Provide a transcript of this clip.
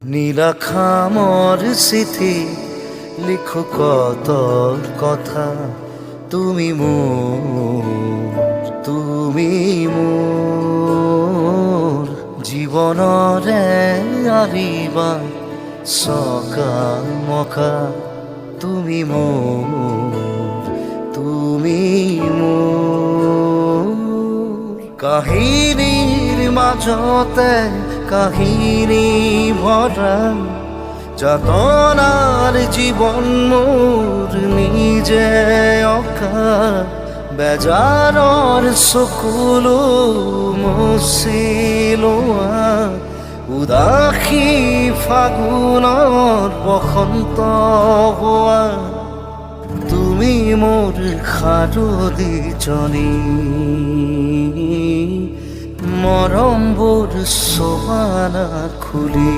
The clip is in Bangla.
নীলাখামর স্মৃতি লিখো কত কথা, তুমি মোর জীবনরে আরিবা সকাল মকা, তুমি মোর কাহিনীর মাজতে কাহিনী ভরা যাতনার জীবন মোর নিজে অকা, বেজাৰৰ চকুলো মুচিলোৱা উদাসী ফাগুনৰ বসন্ত হোৱা, তুমি মোৰ সাৰদিজনী মৰমবোৰ চোৱানা খুলি।